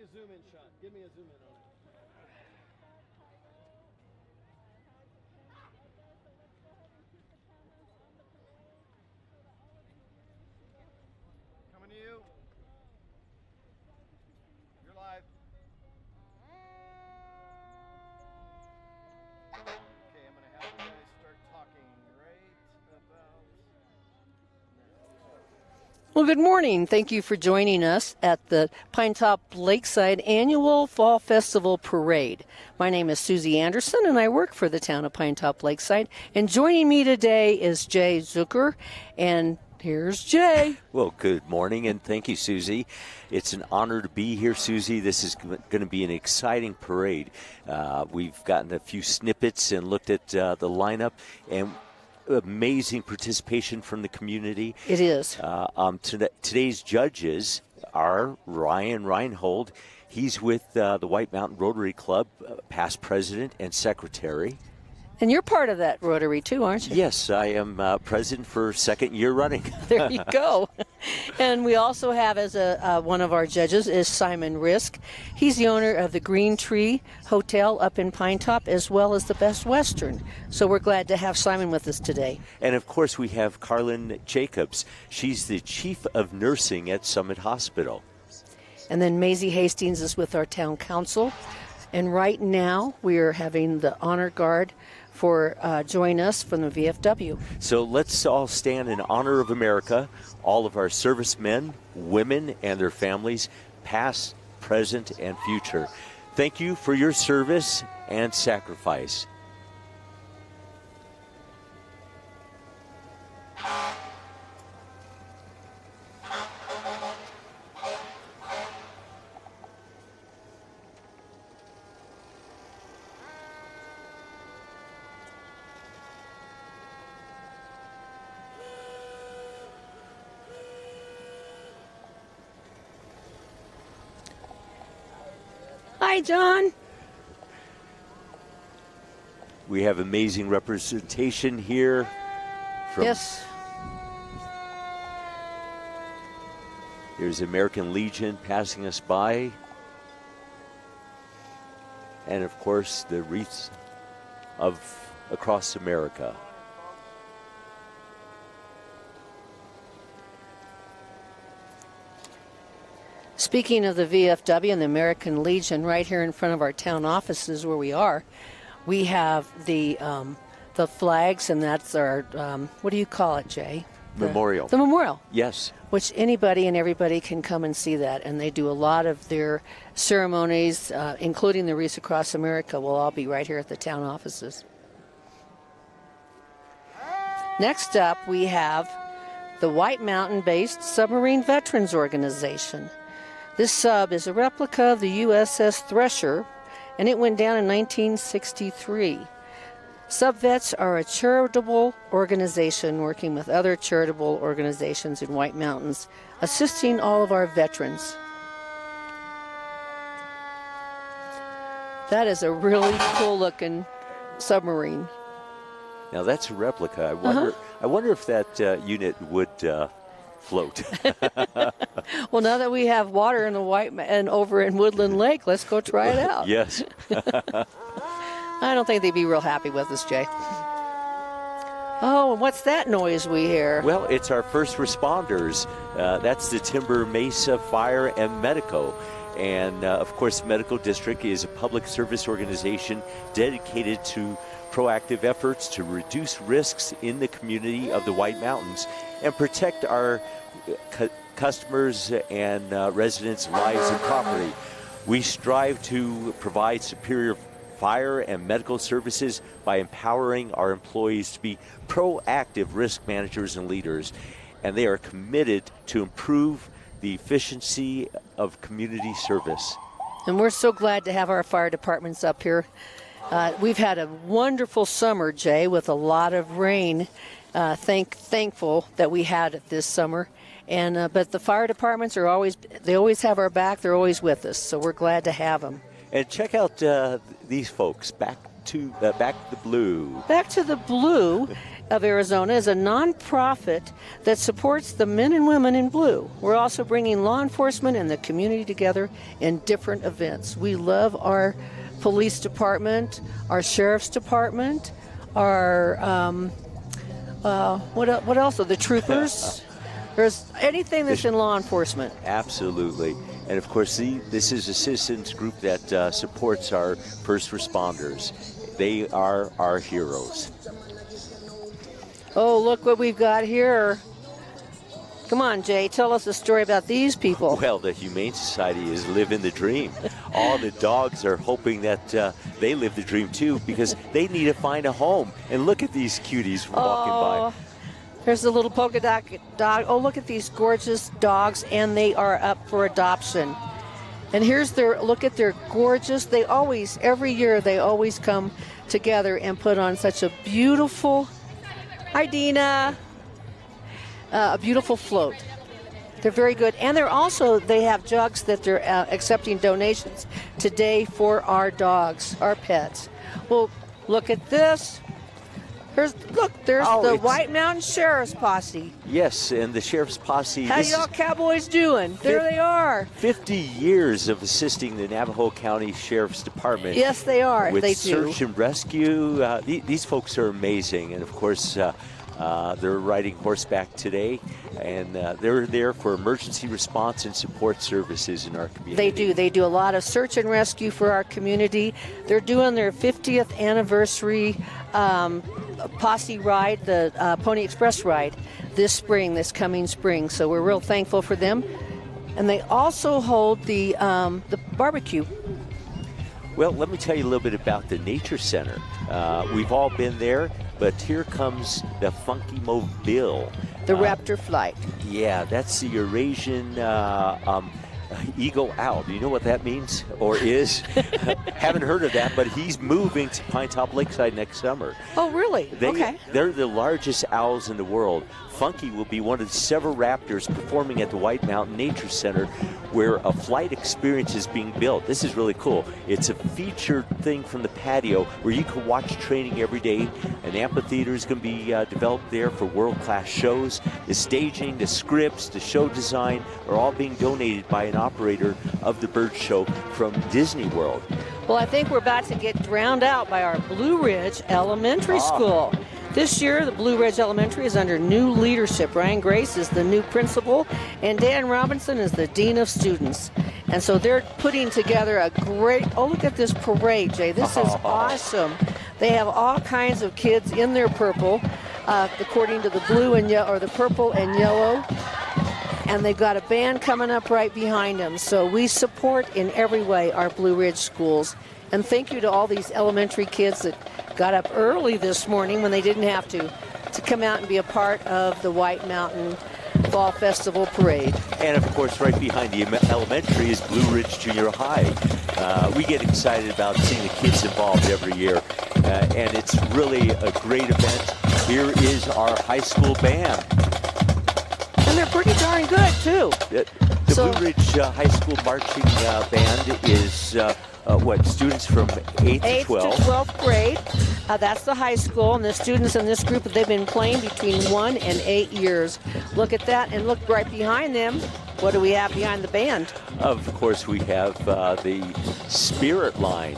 me a zoom in shot. Give me a zoom in on it. Coming to you. You're live. Okay, I'm going to have you guys start talking right about now. Well, good morning. Thank you for joining us at the Pinetop Lakeside Annual Fall Festival Parade. My name is Susie Anderson, and I work for the town of Pinetop Lakeside. And joining me today is Jay Zucker, and here's Jay. Well, good morning, and thank you, Susie. It's an honor to be here, Susie. This is going to be an exciting parade. We've gotten a few snippets and looked at the lineup, and amazing participation from the community. It is. Today's judges are Ryan Reinhold. He's with the White Mountain Rotary Club, past president and secretary. And you're part of that Rotary, too, aren't you? Yes, I am president for second year running. There you go. And we also have as one of our judges is Simon Risk. He's the owner of the Green Tree Hotel up in Pinetop, as well as the Best Western. So we're glad to have Simon with us today. And, of course, we have Carlin Jacobs. She's the chief of nursing at Summit Hospital. And then Maisie Hastings is with our town council. And right now we are having the honor guard for join us from the VFW. So let's all stand in honor of America, all of our servicemen, women, and their families, past, present, and future. Thank you for your service and sacrifice. Hi, John. We have amazing representation here. Yes. Here's American Legion passing us by. And, of course, the wreaths of across America. Speaking of the VFW and the American Legion, right here in front of our town offices where we are, we have the flags, and that's our, what do you call it, Jay? Memorial. The memorial. Yes. Which anybody and everybody can come and see that, and they do a lot of their ceremonies, including the Wreaths Across America, will all be right here at the town offices. Next up, we have the White Mountain-based Submarine Veterans Organization. This sub is a replica of the USS Thresher, and it went down in 1963. Subvets are a charitable organization working with other charitable organizations in White Mountains, assisting all of our veterans. That is a really cool-looking submarine. Now that's a replica. I wonder if that unit would float. Well, now that we have water in the and over in Woodland Lake, let's go try it out. Yes. I don't think they'd be real happy with us, Jay. Oh, and what's that noise we hear? Well, it's our first responders. That's the Timber Mesa Fire and Medico. And, of course, the Medical District is a public service organization dedicated to proactive efforts to reduce risks in the community of the White Mountains and protect our customers and residents' lives and property. We strive to provide superior fire and medical services by empowering our employees to be proactive risk managers and leaders, and they are committed to improve the efficiency of community service. And we're so glad to have our fire departments up here. We've had a wonderful summer, Jay, with a lot of rain. Thankful that we had it this summer. And but the fire departments are always have our back. They're always with us, so we're glad to have them. And check out these folks, Back to the Blue. Back to the Blue of Arizona is a nonprofit that supports the men and women in blue. We're also bringing law enforcement and the community together in different events. We love our police department, our sheriff's department, our what else? The troopers. There's anything that's in law enforcement. Absolutely. And of course, this is a citizens group that supports our first responders. They are our heroes. Oh, look what we've got here. Come on, Jay, tell us a story about these people. Well, the Humane Society is living the dream. All the dogs are hoping that they live the dream too, because they need to find a home. And look at these cuties walking by. There's the little polka dot dog. Oh, look at these gorgeous dogs, and they are up for adoption. And here's look at their gorgeous, every year they always come together and put on such a beautiful, hi Dina, a beautiful float. They're very good. And they have jugs that they're accepting donations today for our dogs, our pets. Well, look at this. There's the White Mountain Sheriff's Posse. Yes, and the Sheriff's Posse. How y'all cowboys doing? There they are. 50 years of assisting the Navajo County Sheriff's Department. Yes, they are. With they search and rescue. These folks are amazing. And, of course, they're riding horseback today. And they're there for emergency response and support services in our community. They do a lot of search and rescue for our community. They're doing their 50th anniversary posse ride, the Pony Express ride, this coming spring. So we're real thankful for them. And they also hold the barbecue. Well, let me tell you a little bit about the Nature Center. We've all been there, but here comes the Funky Mobile. The Raptor Flight. Yeah, that's the Eurasian Eagle Owl. Do you know what that means or is? Haven't heard of that, but he's moving to Pinetop Lakeside next summer. Oh, really? Okay. They're the largest owls in the world. Funky will be one of several raptors performing at the White Mountain Nature Center, where a flight experience is being built. This is really cool. It's a featured thing from the patio where you can watch training every day. An amphitheater is going to be developed there for world-class shows. The staging, the scripts, the show design are all being donated by an operator of the bird show from Disney World. Well, I think we're about to get drowned out by our Blue Ridge Elementary School. This year, the Blue Ridge Elementary is under new leadership. Ryan Grace is the new principal, and Dan Robinson is the dean of students. And so they're putting together a great, look at this parade, Jay. This is awesome. They have all kinds of kids in their purple, according to the blue and yellow, or the purple and yellow. And they've got a band coming up right behind them. So we support in every way our Blue Ridge schools. And thank you to all these elementary kids that got up early this morning when they didn't have to come out and be a part of the White Mountain Fall Festival Parade. And of course, right behind the elementary is Blue Ridge Junior High. We get excited about seeing the kids involved every year, and it's really a great event. Here is our high school band. And they're pretty darn good, too. The Blue Ridge High School marching band is students from 8th to 12th grade. That's the high school, and the students in this group, they've been playing between 1 and 8 years. Look at that, and look right behind them. What do we have behind the band? Of course, we have the Spirit Line.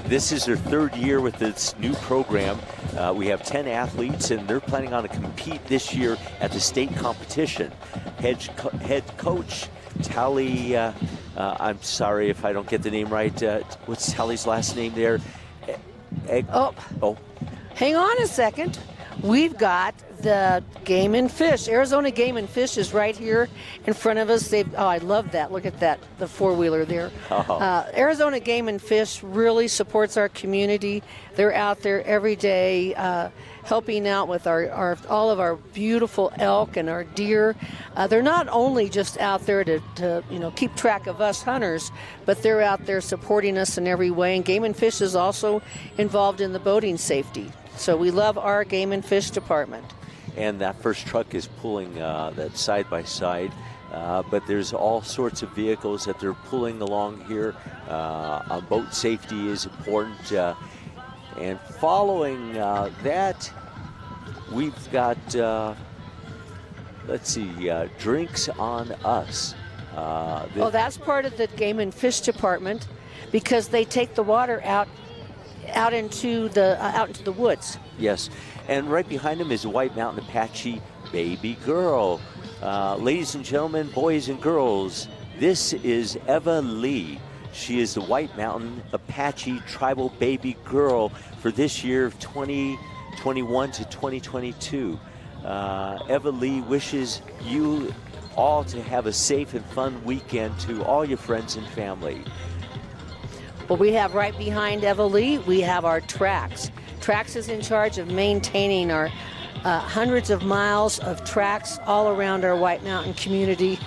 This is their third year with this new program. We have 10 athletes, and they're planning on to compete this year at the state competition. Head coach Tally, I'm sorry if I don't get the name right. What's Tally's last name there? Hang on a second. We've got the Game and Fish. Arizona Game and Fish is right here in front of us. I love that. Look at that, the four-wheeler there. Arizona Game and Fish really supports our community. They're out there every day helping out with all of our beautiful elk and our deer. They're not only just out there to keep track of us hunters, but they're out there supporting us in every way. And Game and Fish is also involved in the boating safety. So we love our Game and Fish department. And that first truck is pulling that side-by-side. But there's all sorts of vehicles that they're pulling along here. Boat safety is important. And following that, we've got, let's see, drinks on us. That's part of the game and fish department, because they take the water out into the woods. Yes, and right behind them is a White Mountain Apache baby girl. Ladies and gentlemen, boys and girls, this is Eva Lee. She is the White Mountain Apache tribal baby girl for this year of 2021 to 2022. Eva Lee wishes you all to have a safe and fun weekend, to all your friends and family. Well, we have right behind Eva Lee, we have our Tracks. Tracks is in charge of maintaining our hundreds of miles of tracks all around our White Mountain community.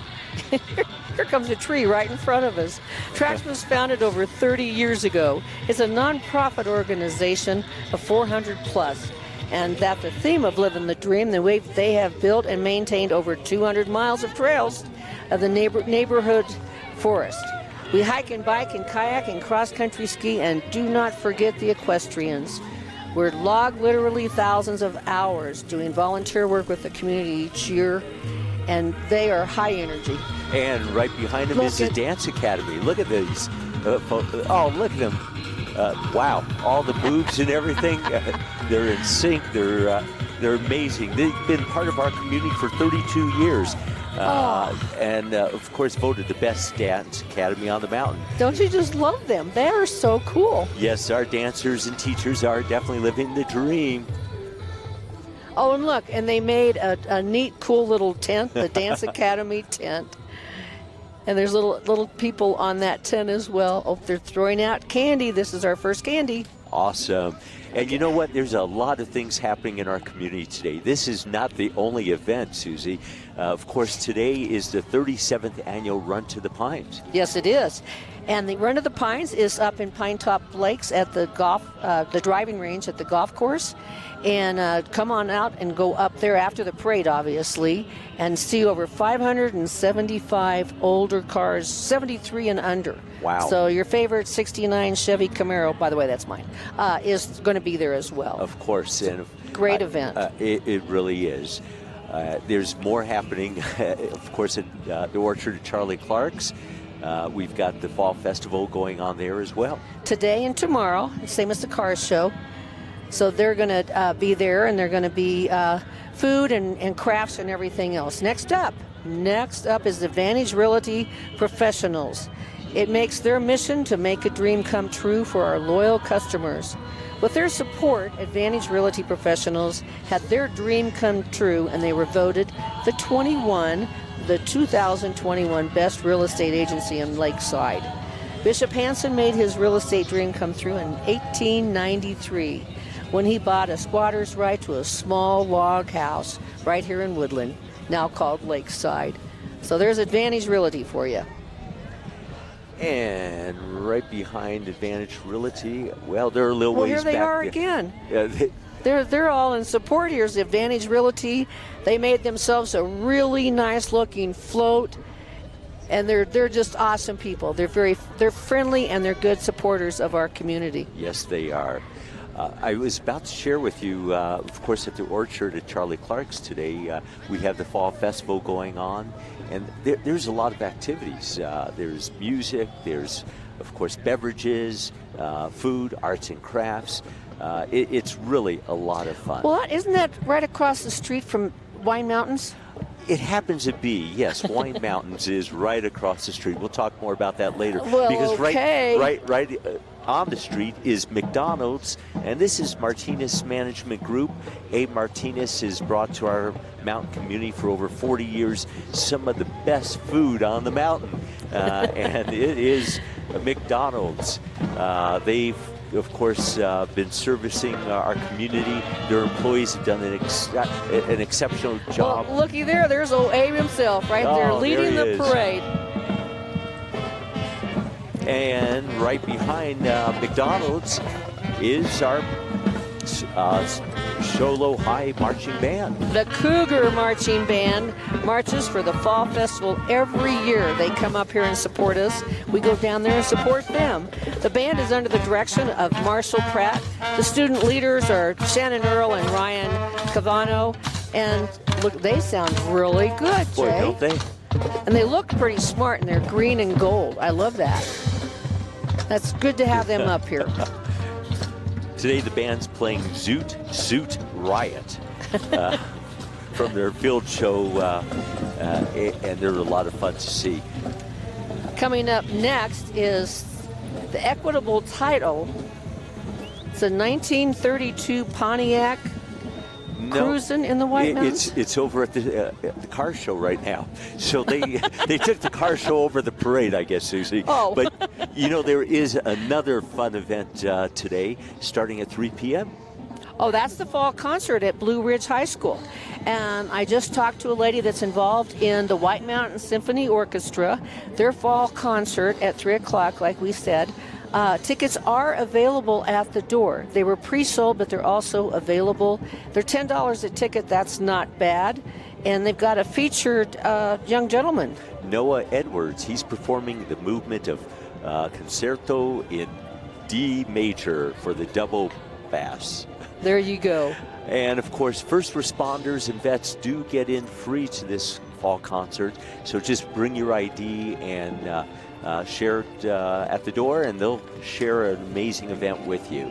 Here comes a tree right in front of us. Tracks was founded over 30 years ago. It's a nonprofit organization of 400 plus. And that the theme of living the dream, the way they have built and maintained over 200 miles of trails of the neighborhood forest. We hike and bike and kayak and cross-country ski, and do not forget the equestrians. We're log literally thousands of hours doing volunteer work with the community each year, and they are high energy. And right behind them is the Dance Academy. Look at these. Oh, look at them. Wow, all the moves and everything. They're in sync. They're amazing. They've been part of our community for 32 years. And of course voted the best dance academy on the mountain. Don't you just love them? They are so cool. Yes, our dancers and teachers are definitely living the dream. Oh, and look, and they made a neat, cool little tent, the Dance Academy tent. And there's little people on that tent as well. Oh, they're throwing out candy. This is our first candy. Awesome. And you know what? There's a lot of things happening in our community today. This is not the only event, Susie. Of course, today is the 37th annual Run to the Pines. Yes, it is. And the Run to the Pines is up in Pinetop Lakes at the driving range at the golf course. And come on out and go up there after the parade, obviously, and see over 575 older cars, 73 and under. Wow. So your favorite 69 Chevy Camaro, by the way, that's mine, is going to be there as well. Of course. And great event. It really is. There's more happening, of course, at the Orchard at Charlie Clark's. We've got the Fall Festival going on there as well. Today and tomorrow, same as the car show. So they're going to be there, and they're going to be food and crafts and everything else. Next up is Advantage Realty Professionals. It makes their mission to make a dream come true for our loyal customers. With their support, Advantage Realty Professionals had their dream come true, and they were voted the 2021 Best Real Estate Agency in Lakeside. Bishop Hanson made his real estate dream come true in 1893 when he bought a squatter's right to a small log house right here in Woodland, now called Lakeside. So there's Advantage Realty for you. And right behind Advantage Realty, well, they're a little ways back. Well, here they are again. Yeah, They're all in support. Here's the Advantage Realty. They made themselves a really nice looking float, and they're just awesome people. They're friendly, and they're good supporters of our community. Yes, they are. I was about to share with you, of course, at the Orchard at Charlie Clark's today, we have the Fall Festival going on, and there's a lot of activities. There's music, there's, of course, beverages, food, arts and crafts. It's really a lot of fun. Well, isn't that right across the street from Wine Mountains? It happens to be, yes. Wine Mountains is right across the street. We'll talk more about that later. Well, because okay. right on the street is McDonald's, and this is Martinez Management Group. Abe Martinez has brought to our mountain community for over 40 years some of the best food on the mountain, and it is McDonald's. They've, of course, been servicing our community. Their employees have done an exceptional job. Well, looky there. There's old Abe himself right there leading the parade. And right behind McDonald's is our Sholo High Marching Band. The Cougar Marching Band marches for the Fall Festival every year. They come up here and support us. We go down there and support them. The band is under the direction of Marshall Pratt. The student leaders are Shannon Earl and Ryan Cavano. And look, they sound really good, Jay. Boy, don't they? And they look pretty smart, and they're green and gold. I love that. That's good to have them up here. Today the band's playing Zoot Suit Riot from their field show, and they're a lot of fun to see. Coming up next is the equitable title. It's a 1932 Pontiac cruising in the White Mountains. It's over at the car show right now. So they took the car show over the parade, I guess, Susie. Oh. But, there is another fun event today starting at 3 p.m. Oh, that's the fall concert at Blue Ridge High School. And I just talked to a lady that's involved in the White Mountain Symphony Orchestra. Their fall concert at 3 o'clock, like we said. Tickets are available at the door. They were pre-sold, but they're also available. They're $10 a ticket. That's not bad. And they've got a featured young gentleman. Noah Edwards. He's performing the movement of Concerto in D major for the double bass. There you go. And, of course, first responders and vets do get in free to this fall concert. So just bring your ID and share it at the door, and they'll share an amazing event with you.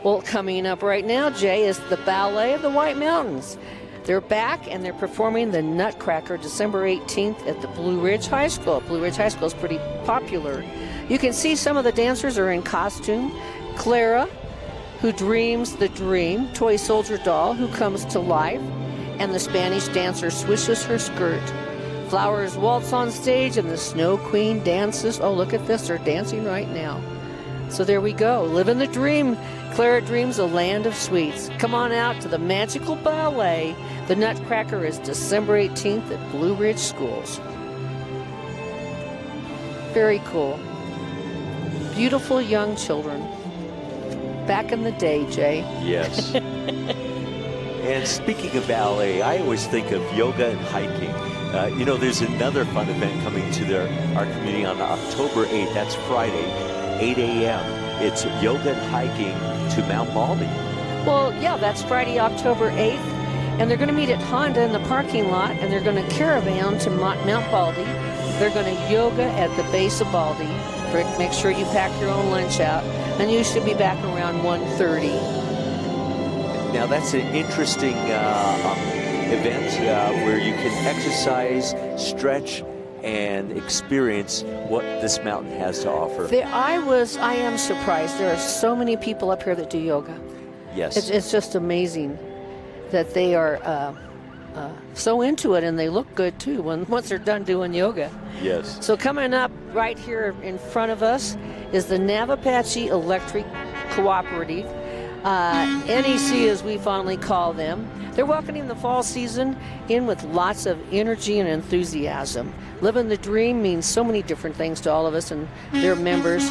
Well, coming up right now, Jay, is the Ballet of the White Mountains. They're back, and they're performing the Nutcracker December 18th at the Blue Ridge High School. Blue Ridge High School is pretty popular. You can see some of the dancers are in costume. Clara, who dreams the dream, toy soldier doll who comes to life, and the Spanish dancer swishes her skirt. Flowers waltz on stage, and the Snow Queen dances. Oh, look at this. They're dancing right now. So there we go. Living the dream. Clara dreams a land of sweets. Come on out to the magical ballet. The Nutcracker is December 18th at Blue Ridge Schools. Very cool. Beautiful young children. Back in the day, Jay. Yes. And speaking of ballet, I always think of yoga and hiking. There's another fun event coming to our community on October 8th. That's Friday, 8 a.m. It's yoga and hiking to Mount Baldy. Well, yeah, that's Friday, October 8th. And they're going to meet at Honda in the parking lot, and they're going to caravan to Mount Baldy. They're going to yoga at the base of Baldy. Make sure you pack your own lunch out, and you should be back around 1:30. Now, that's an interesting event where you can exercise, stretch, and experience what this mountain has to offer. I am surprised. There are so many people up here that do yoga. Yes. It's just amazing that they are so into it, and they look good too once they're done doing yoga. Yes. So coming up right here in front of us is the Nav Apache Electric Cooperative, NEC as we fondly call them. They're welcoming the fall season in with lots of energy and enthusiasm. Living the dream means so many different things to all of us and their members,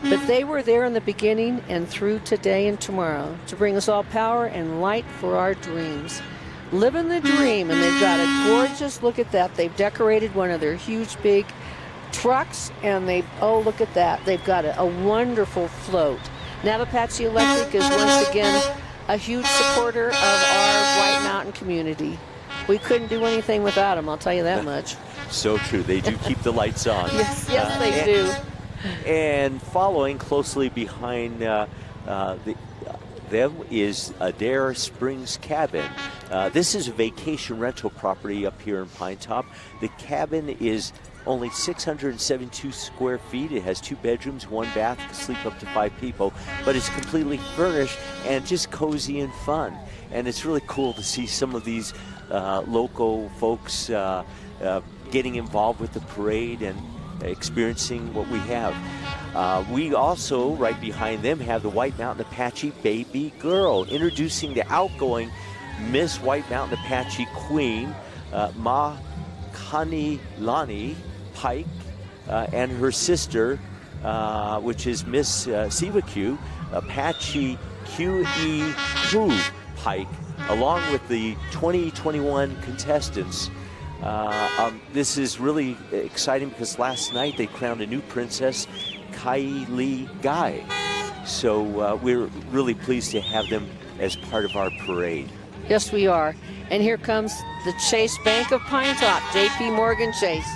but they were there in the beginning and through today and tomorrow to bring us all power and light for our dreams. Living the dream, and they've got a gorgeous, look at that, they've decorated one of their huge big trucks, and look at that, they've got a wonderful float. Nav Apache Electric is once again a huge supporter of our White Mountain community. We couldn't do anything without them, I'll tell you that much. So true. They do keep the lights on. Yes, they do. And following closely behind them is Adair Springs Cabin. This is a vacation rental property up here in Pinetop. The cabin is only 672 square feet. It has 2 bedrooms, 1 bath, can sleep up to 5 people, but it's completely furnished and just cozy and fun. And it's really cool to see some of these local folks getting involved with the parade and experiencing what we have. We also, right behind them, have the White Mountain Apache Baby Girl, introducing the outgoing Miss White Mountain Apache Queen, Ma Kanilani Pike, and her sister, which is Miss Sivaku, Apache QE Crew Pike, along with the 2021 contestants. This is really exciting because last night they crowned a new princess, Kylie Guy. So we're really pleased to have them as part of our parade. Yes, we are. And here comes the Chase Bank of Pinetop, J.P. Morgan Chase.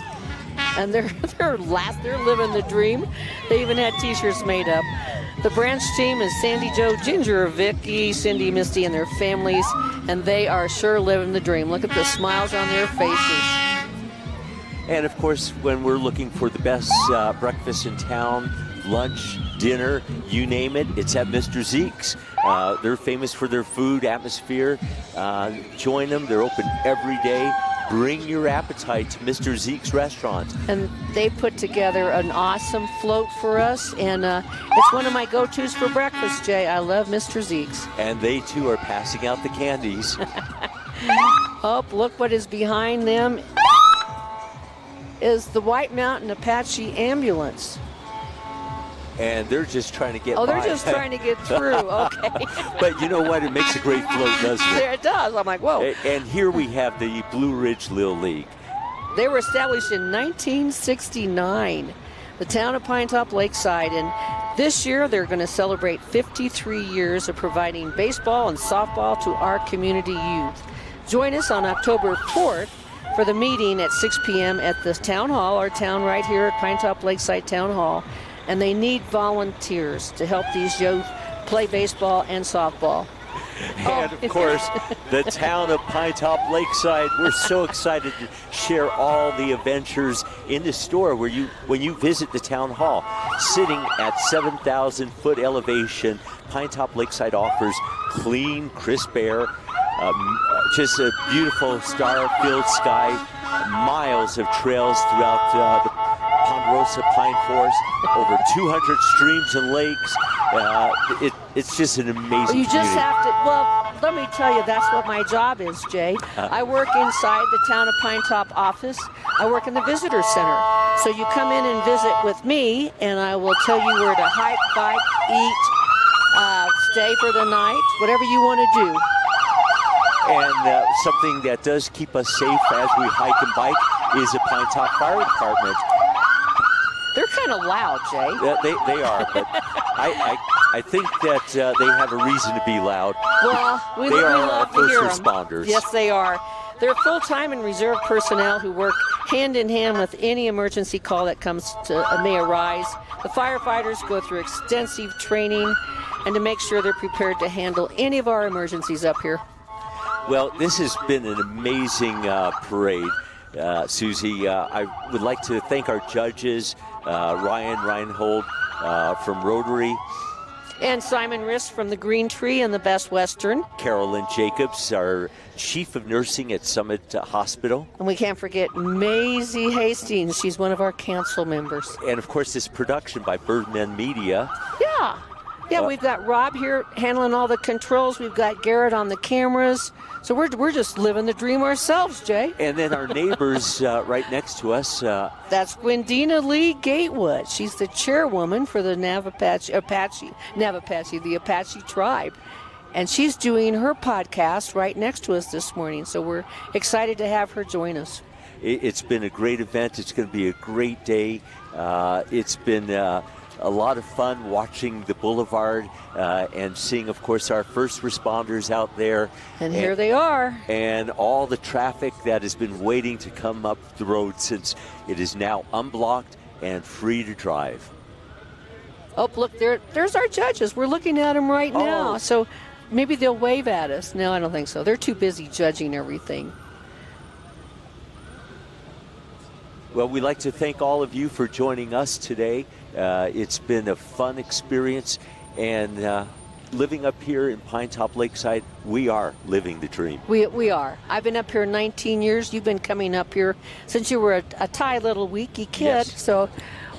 And they're living the dream. They even had T-shirts made up. The branch team is Sandy, Joe, Ginger, Vicky, Cindy, Misty, and their families, and they are sure living the dream. Look at the smiles on their faces. And of course, when we're looking for the best breakfast in town, lunch, dinner, you name it, it's at Mr. Zekes. They're famous for their food, atmosphere. Join them. They're open every day. Bring your appetite to Mr. Zekes restaurant. And they put together an awesome float for us, and it's one of my go-tos for breakfast, Jay. I love Mr. Zekes. And they, too, are passing out the candies. Oh, look what is behind them is the White Mountain Apache ambulance. And they're just trying to get by. Oh, they're just trying to get through. Okay. But you know what? It makes a great float, doesn't it? There it does. I'm like, whoa. And here we have the Blue Ridge Little League. They were established in 1969, the town of Pinetop, Lakeside. And this year they're going to celebrate 53 years of providing baseball and softball to our community youth. Join us on October 4th for the meeting at 6 p.m. at the town hall, our town right here at Pinetop Lakeside Town Hall. And they need volunteers to help these youth play baseball and softball. And of course, the town of Pinetop Lakeside, we're so excited to share all the adventures in the store when you visit the town hall. Sitting at 7,000-foot elevation, Pinetop Lakeside offers clean, crisp air, just a beautiful star-filled sky, miles of trails throughout the Ponderosa Pine Forest, over 200 streams and lakes. It's just an amazing You just community. have to, well, let me tell you, that's what my job is, Jay. I work inside the town of Pinetop office. I work in the visitor center. So you come in and visit with me, and I will tell you where to hike, bike, eat, stay for the night, whatever you want to do. And something that does keep us safe as we hike and bike is the Pinetop Fire Department. They're kind of loud, Jay. They are, but I think that they have a reason to be loud. Well, we they are love our first to hear responders. them. Yes, they are. They're full-time and reserve personnel who work hand-in-hand with any emergency call that may arise. The firefighters go through extensive training and to make sure they're prepared to handle any of our emergencies up here. Well, this has been an amazing parade, Susie. I would like to thank our judges, Ryan Reinhold from Rotary. And Simon Riss from the Green Tree and the Best Western. Carolyn Jacobs, our Chief of Nursing at Summit Hospital. And we can't forget Maisie Hastings. She's one of our council members. And, of course, this production by Birdman Media. Yeah, we've got Rob here handling all the controls. We've got Garrett on the cameras. So we're just living the dream ourselves, Jay. And then our neighbors right next to us. That's Gwendina Lee Gatewood. She's the chairwoman for the Nav Apache, the Apache tribe. And she's doing her podcast right next to us this morning. So we're excited to have her join us. It's been a great event. It's going to be a great day. It's been a lot of fun watching the boulevard and seeing, of course, our first responders out there. And here they are. And all the traffic that has been waiting to come up the road since it is now unblocked and free to drive. Oh, look, there's our judges. We're looking at them right now. So maybe they'll wave at us. No, I don't think so. They're too busy judging everything. Well, we'd like to thank all of you for joining us today. It's been a fun experience, and living up here in Pinetop Lakeside, we are living the dream. We are. I've been up here 19 years. You've been coming up here since you were a tight little weaky kid. Yes. So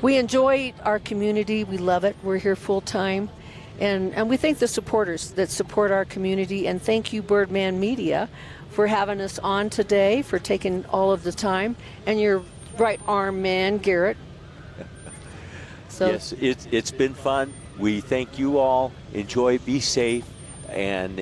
we enjoy our community. We love it. We're here full time. And we thank the supporters that support our community. And thank you, Birdman Media, for having us on today, for taking all of the time. And your right arm man, Garrett. So yes, it's been fun. We thank you all. Enjoy, be safe, and